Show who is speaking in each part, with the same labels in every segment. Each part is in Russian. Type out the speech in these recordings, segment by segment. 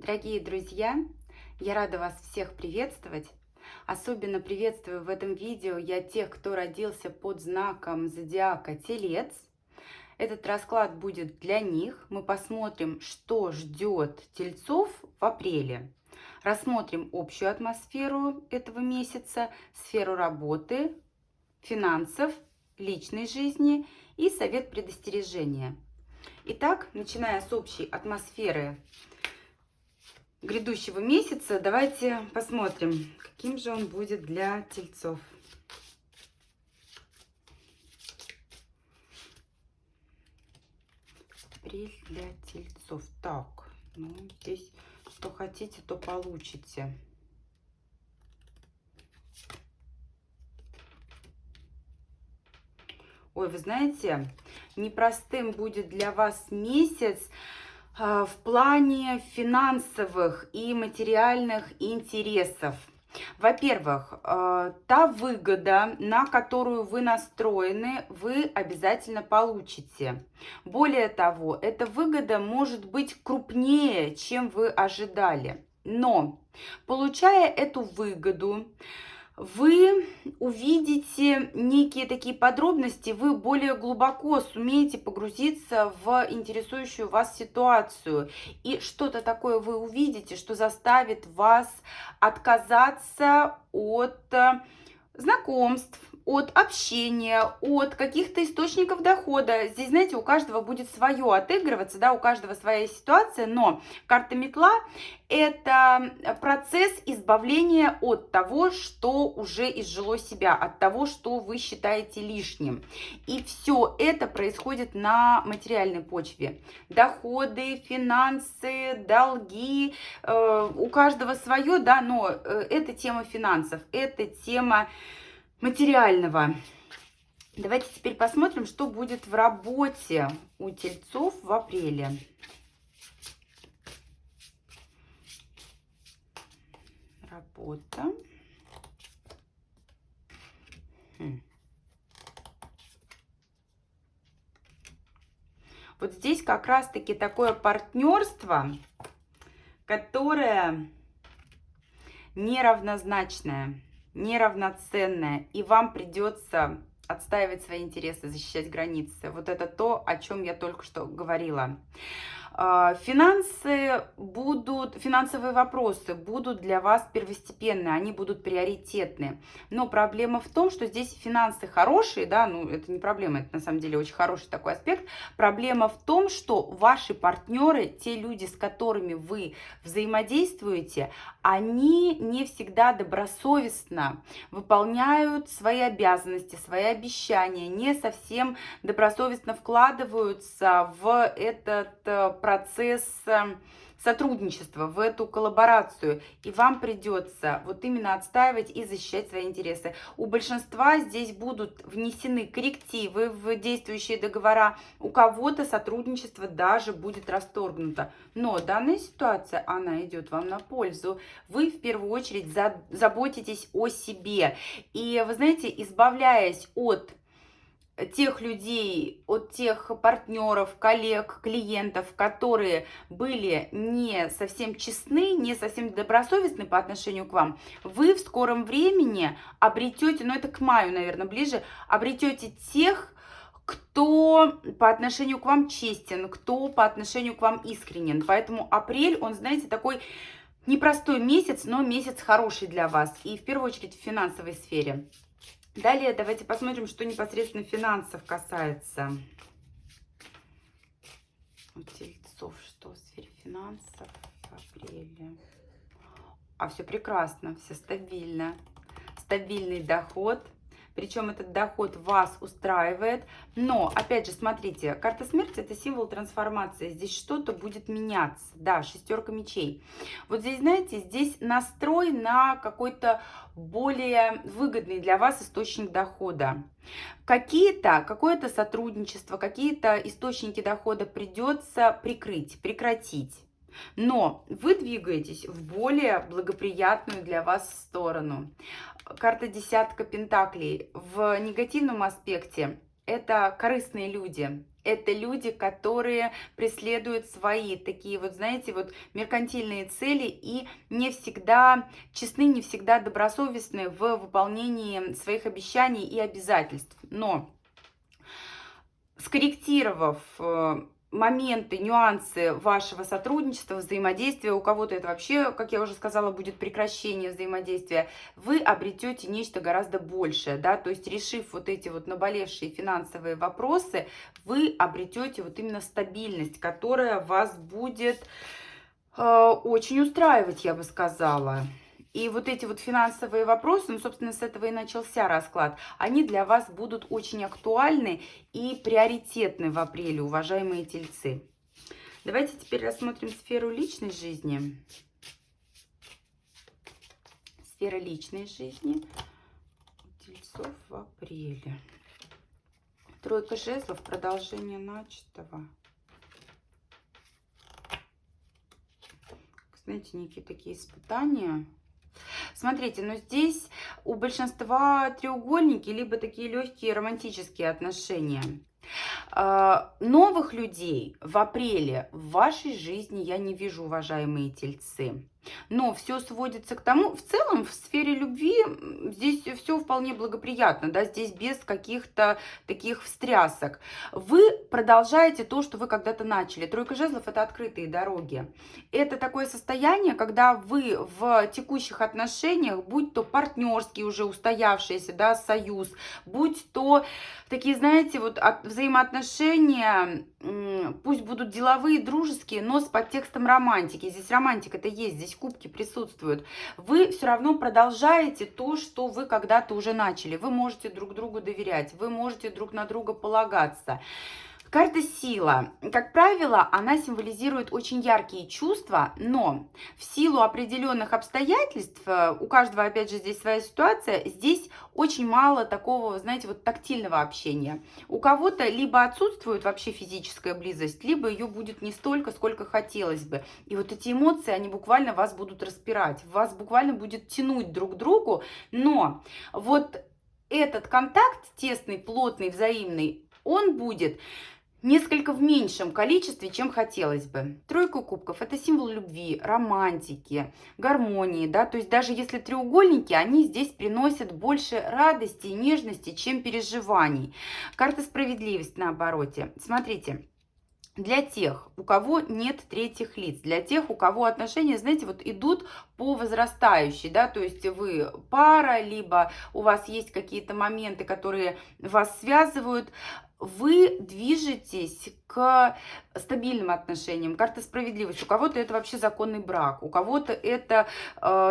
Speaker 1: Дорогие друзья, я рада вас всех приветствовать. Особенно приветствую в этом видео я тех, кто родился под знаком зодиака Телец. Этот расклад будет для них. Мы посмотрим, что ждет тельцов в апреле. Рассмотрим общую атмосферу этого месяца, сферу работы, финансов, личной жизни и совет предостережения. Итак, начиная с общей атмосферы грядущего месяца, давайте посмотрим, каким же он будет для тельцов. Апрель для тельцов. Так, ну здесь что хотите, то получите. Ой, вы знаете, непростым будет для вас месяц в плане финансовых и материальных интересов. Во-первых, та выгода, на которую вы настроены, вы обязательно получите. Более того, эта выгода может быть крупнее, чем вы ожидали. Но, получая эту выгоду, вы увидите некие такие подробности, вы более глубоко сумеете погрузиться в интересующую вас ситуацию. И что-то такое вы увидите, что заставит вас отказаться от знакомств, от общения, от каких-то источников дохода. Здесь, знаете, у каждого будет свое отыгрываться, да, у каждого своя ситуация, но карта метла – это процесс избавления от того, что уже изжило себя, от того, что вы считаете лишним. И все это происходит на материальной почве. Доходы, финансы, долги, у каждого свое, да, но это тема финансов, это тема материального. Давайте теперь посмотрим, что будет в работе у тельцов в апреле. Работа. Вот здесь как раз-таки такое партнерство, которое неравнозначное, неравноценное, и вам придется отстаивать свои интересы, защищать границы. Вот это то, о чем я только что говорила. Финансовые вопросы будут для вас первостепенны, они будут приоритетны. Но проблема в том, что здесь финансы хорошие, да, ну это не проблема, это на самом деле очень хороший такой аспект. Проблема в том, что ваши партнеры, те люди, с которыми вы взаимодействуете, они не всегда добросовестно выполняют свои обязанности, свои обещания, не совсем добросовестно вкладываются в этот процесс сотрудничества, в эту коллаборацию. И вам придется вот именно отстаивать и защищать свои интересы. У большинства здесь будут внесены коррективы в действующие договора. У кого-то сотрудничество даже будет расторгнуто. Но данная ситуация, она идет вам на пользу. Вы в первую очередь заботитесь о себе. И вы знаете, избавляясь от тех людей, от тех партнеров, коллег, клиентов, которые были не совсем честны, не совсем добросовестны по отношению к вам, вы в скором времени обретете, ну это к маю, наверное, ближе, обретете тех, кто по отношению к вам честен, кто по отношению к вам искренен. Поэтому апрель, он, знаете, такой непростой месяц, но месяц хороший для вас. И в первую очередь в финансовой сфере. Далее давайте посмотрим, что непосредственно финансов касается. У тельцов, что в сфере финансов в апреле. А все прекрасно, все стабильно. Стабильный доход. Причем этот доход вас устраивает. Но, опять же, смотрите, карта смерти – это символ трансформации. Здесь что-то будет меняться. Да, шестерка мечей. Вот здесь, знаете, здесь настрой на какой-то более выгодный для вас источник дохода. Какое-то сотрудничество, какие-то источники дохода придется прекратить. Но вы двигаетесь в более благоприятную для вас сторону. Карта десятка пентаклей в негативном аспекте это корыстные люди. Это люди, которые преследуют свои такие вот, знаете, вот меркантильные цели и не всегда честны, не всегда добросовестны в выполнении своих обещаний и обязательств. Но скорректировав моменты, нюансы вашего сотрудничества, взаимодействия, у кого-то это вообще, как я уже сказала, будет прекращение взаимодействия, вы обретете нечто гораздо большее, да, то есть решив вот эти вот наболевшие финансовые вопросы, вы обретете вот именно стабильность, которая вас будет очень устраивать, я бы сказала. И вот эти вот финансовые вопросы, ну, собственно, с этого и начался расклад, они для вас будут очень актуальны и приоритетны в апреле, уважаемые тельцы. Давайте теперь рассмотрим сферу личной жизни. Сфера личной жизни тельцов в апреле. Тройка жезлов, продолжение начатого. Знаете, некие такие испытания. Смотрите, но здесь у большинства треугольники, либо такие легкие романтические отношения. Новых людей в апреле в вашей жизни я не вижу, уважаемые тельцы. Но все сводится к тому, в целом в сфере любви здесь все вполне благоприятно, да, здесь без каких-то таких встрясок. Вы продолжаете то, что вы когда-то начали. Тройка жезлов — это открытые дороги. Это такое состояние, когда вы в текущих отношениях, будь то партнерские уже устоявшиеся, да, союз, будь то такие, знаете, вот взаимоотношения, пусть будут деловые, дружеские, но с подтекстом романтики. Здесь романтика-то есть, здесь кубки присутствуют. Вы все равно продолжаете то, что вы когда-то уже начали. Вы можете друг другу доверять, вы можете друг на друга полагаться. Карта сила. Как правило, она символизирует очень яркие чувства, но в силу определенных обстоятельств, у каждого, опять же, здесь своя ситуация, здесь очень мало такого, знаете, вот тактильного общения. У кого-то либо отсутствует вообще физическая близость, либо ее будет не столько, сколько хотелось бы. И вот эти эмоции, они буквально вас будут распирать, вас буквально будет тянуть друг к другу, но вот этот контакт тесный, плотный, взаимный, он будет несколько в меньшем количестве, чем хотелось бы. Тройка кубков — это символ любви, романтики, гармонии, да, то есть даже если треугольники, они здесь приносят больше радости и нежности, чем переживаний. Карта справедливости на обороте. Смотрите. Для тех, у кого нет третьих лиц, для тех, у кого отношения, знаете, вот идут по возрастающей, да, то есть вы пара, либо у вас есть какие-то моменты, которые вас связывают, вы движетесь к стабильным отношениям. Карта справедливости. У кого-то это вообще законный брак, у кого-то это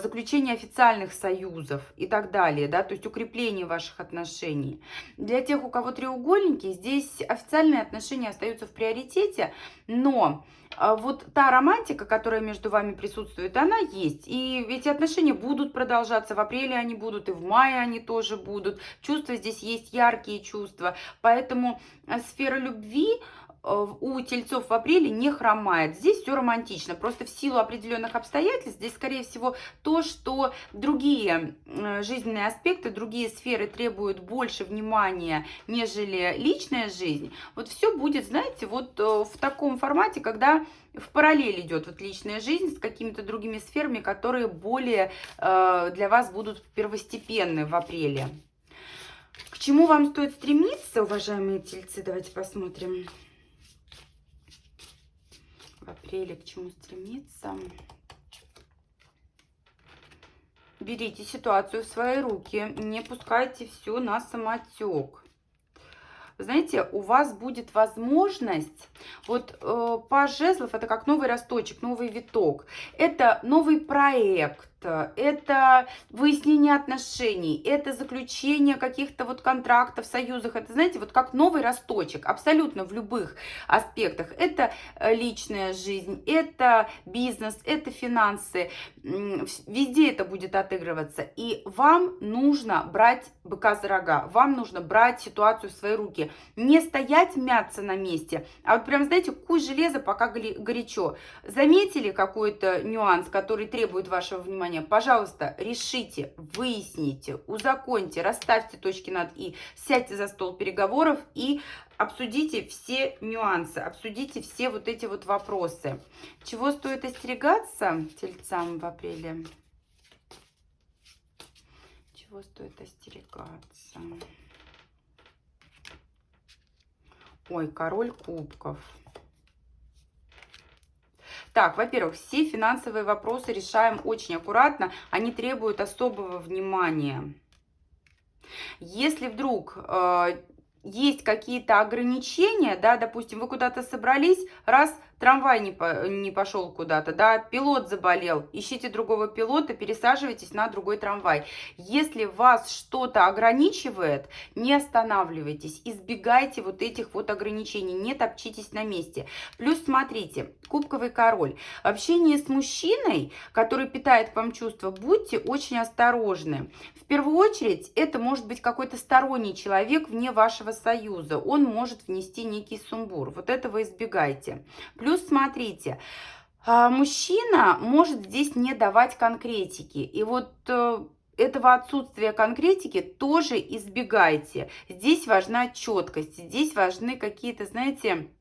Speaker 1: заключение официальных союзов и так далее, да, то есть укрепление ваших отношений. Для тех, у кого треугольники, здесь официальные отношения остаются в приоритете, но вот та романтика, которая между вами присутствует, она есть. И эти отношения будут продолжаться. В апреле они будут, и в мае они тоже будут. Чувства здесь есть, яркие чувства. Поэтому сфера любви у тельцов в апреле не хромает. Здесь все романтично. Просто в силу определенных обстоятельств здесь, скорее всего, то, что другие жизненные аспекты, другие сферы требуют больше внимания, нежели личная жизнь. Вот все будет, знаете, вот в таком формате, когда в параллель идет вот личная жизнь с какими-то другими сферами, которые более для вас будут первостепенны в апреле. К чему вам стоит стремиться, уважаемые тельцы? Давайте посмотрим. В апреле к чему стремиться? Берите ситуацию в свои руки, не пускайте все на самотек. Знаете, у вас будет возможность, вот паж жезлов — это как новый росточек, новый виток, это новый проект, это выяснение отношений, это заключение каких-то вот контрактов, союзов, это, знаете, вот как новый росточек, абсолютно в любых аспектах. Это личная жизнь, это бизнес, это финансы, везде это будет отыгрываться. И вам нужно брать быка за рога, вам нужно брать ситуацию в свои руки, не стоять, мяться на месте, а вот прям, знаете, куй железо, пока горячо. Заметили какой-то нюанс, который требует вашего внимания? внимание, пожалуйста, решите, выясните, узаконьте, расставьте точки над «и», сядьте за стол переговоров и обсудите все нюансы, обсудите все вот эти вот вопросы. Чего стоит остерегаться тельцам в апреле? Чего стоит остерегаться? Ой, король кубков. Так, во-первых, все финансовые вопросы решаем очень аккуратно, они требуют особого внимания. Если вдруг есть какие-то ограничения, да, допустим, вы куда-то собрались, раз трамвай не пошел куда-то, да, пилот заболел, ищите другого пилота, пересаживайтесь на другой трамвай. Если вас что-то ограничивает, не останавливайтесь, избегайте вот этих вот ограничений, не топчитесь на месте. Плюс смотрите, кубковый король. В общении с мужчиной, который питает к вам чувства, будьте очень осторожны. В первую очередь, это может быть какой-то сторонний человек вне вашего союза. Он может внести некий сумбур. Вот этого избегайте. Плюс смотрите, мужчина может здесь не давать конкретики. И вот этого отсутствия конкретики тоже избегайте. Здесь важна четкость, здесь важны какие-то, знаете,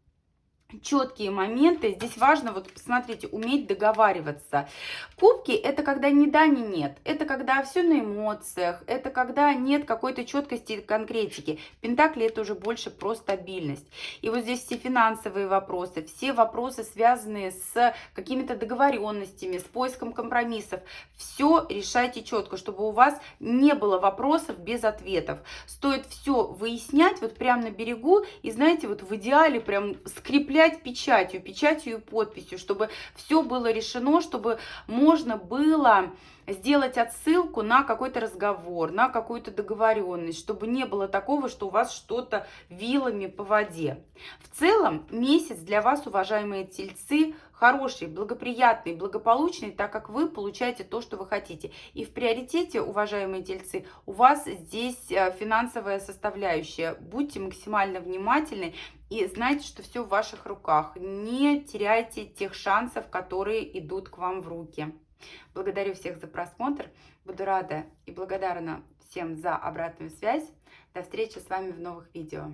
Speaker 1: четкие моменты. Здесь важно, вот посмотрите, уметь договариваться. Кубки — это когда ни да, ни нет. Это когда все на эмоциях. Это когда нет какой-то четкости и конкретики. Пентакли — это уже больше про стабильность. И вот здесь все финансовые вопросы, все вопросы, связанные с какими-то договоренностями, с поиском компромиссов. Все решайте четко, чтобы у вас не было вопросов без ответов. Стоит все выяснять вот прямо на берегу и, знаете, вот в идеале прям скреплять печатью и подписью, чтобы все было решено, чтобы можно было сделать отсылку на какой-то разговор, на какую-то договоренность, чтобы не было такого, что у вас что-то вилами по воде. В целом месяц для вас, уважаемые тельцы, хороший, благоприятный, благополучный, так как вы получаете то, что вы хотите. И в приоритете, уважаемые тельцы, у вас здесь финансовая составляющая. Будьте максимально внимательны и знайте, что все в ваших руках. Не теряйте тех шансов, которые идут к вам в руки. Благодарю всех за просмотр. Буду рада и благодарна всем за обратную связь. До встречи с вами в новых видео.